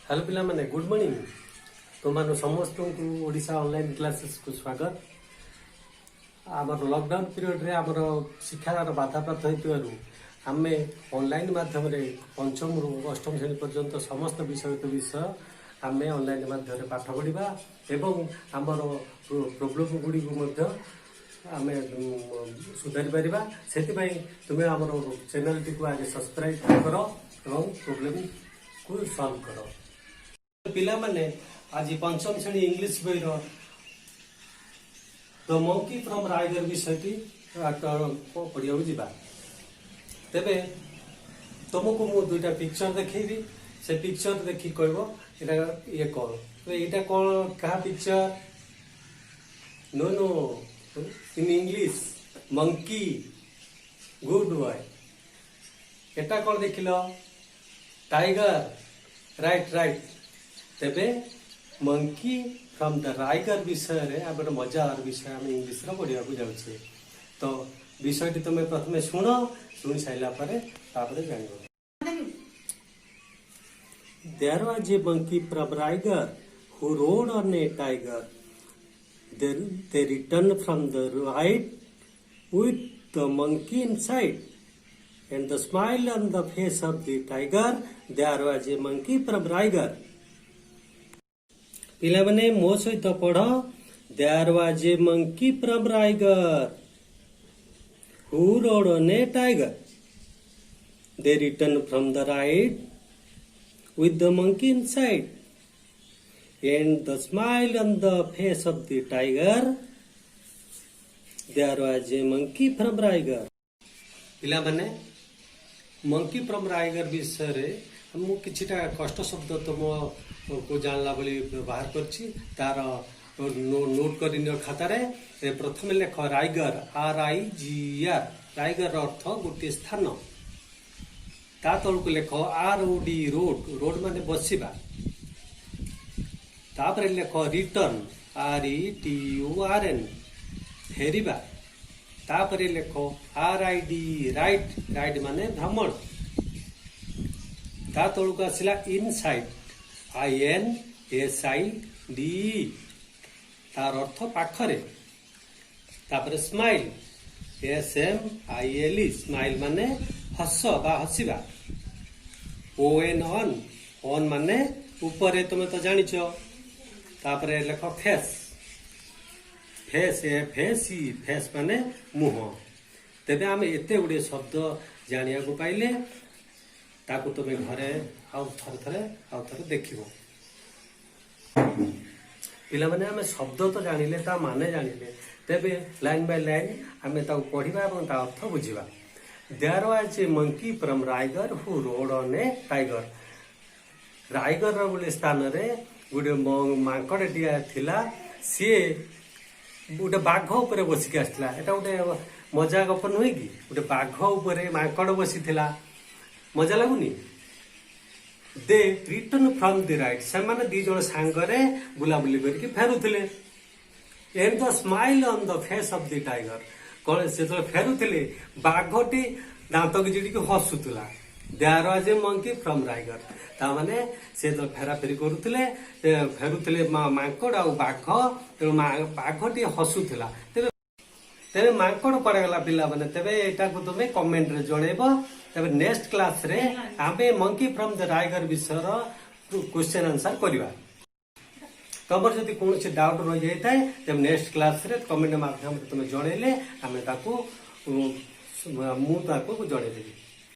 Hello पिला माने good morning. तुम समस्त को ओडिशा ऑनलाइन क्लासेस को स्वागत। आमर लॉकडाउन पीरियड रे आमर शिक्षार बाधाप्राप्त होइतबारु आमे ऑनलाइन माध्यम रे पंचम रु अष्टम श्रेणी पर्यंत समस्त विषय आमे ऑनलाइन माध्यम रे पाठ पढ़िबा एवं आमर प्रॉब्लम गुडी को मध्य आमे सुधारी परिबा। सेति तुम्हें आमर चैनल टी को आगे सब्सक्राइब करो एवं प्रॉब्लम को सॉल्व करो। पिला माने आज पंचम श्रेणी इंग्लिश बही द मंकी फ्रॉम रायगढ़ विषय पढ़िया जावा। तेबे तुमको मु दुईटा पिक्चर देखी से पिक्चर देखी कह ये कौन यहाँ कौन क्या picture no no in English monkey good boy. एटा कौन देखिल टाइगर राइट राइट। तेबे मंकी फ्रॉम द राइगर विषय रे आ गोटे मजार विषय आम इंग्लिश पढ़ा जाऊे। तो विषय तुम्हें प्रथम शुणी सारा जान। There was a monkey from Raigad who rode on a tiger. Then they returned from the ride with the monkey inside. And the smile on the face of the tiger, there was a monkey from Raigad. पिला माने मो सहित पढ़। There was a monkey from Raigarh who rode on a tiger. They return from the ride with the monkey inside and the smile on the face of the tiger, there was a monkey from Raigad. पिला माने monkey from Raigarh विषय रे हम किछिटा कष्ट शब्द तुम को जानला बोली व्यवहार करछि तार नोट करि नियो खाता रे। प्रथम लेख रायगढ़ RIGR रायगढ़ अर्थ गोटे स्थान। ता तलक लेख ROD रोड रोड माने बसिबा। तापर लेख रिटर्न RETURN फेरिबा। तापर लेख RID राइट राइट माने भ्रमण। ता तलक आसिला इनसाइड INSIDE तार अर्थ पाखरे। तापर स्माइल SMILE स्माइल माने हस बा हसिबा। ON ऑन माने ऊपर तुम तो जानिच। तापर लेख फेस फेस FACE फेस माने मुह। तेबे आम एते गुडे शब्द जानिया को पाइले ताकू तुम घरे आउ थरे देखिबो। पिला माने आम शब्द तो जानिले ता माने जानिले तेबे लाइन बाय लाइन आम पढ़ा और ता अर्थ बुझा। There was a monkey from Raigad who rode on a tiger. Raigarh गोटे स्थान रे गोटे मांकड़ टिया थिला सी गोटे बाघ उपर बसिक आसला। एटा गोटे मजा गप नुहे कि गोटे बाघ उपर मांकड़ बसी थिला मजा लगुनी। The return from the ride से माने दी जण सांगरे बुलाबुली करके फेरुथिले। And the smile on the face of the tiger कौन से फेरुथिले बाघटी दांत गिजिड़ी हसुला। There was a monkey from Raigarh ता माने से फेराफेरी करुले फेरुले मांकड़ आ बाघ तेणु बाघटी हसुला। तेरे मांकड़ पड़गला पिला माने तेबे एटा को तुम कमेंट रे जणेब। तेबे नेक्स्ट क्लास रे आमे मंकी फ्रॉम द रायगढ़ विषय क्वेश्चन आंसर करबा। तमर जदि कौन से डाउट रही जाए तेज नेक्स्ट क्लास रे कमेंट माध्यम तुम जनइले आम जनइदेवी।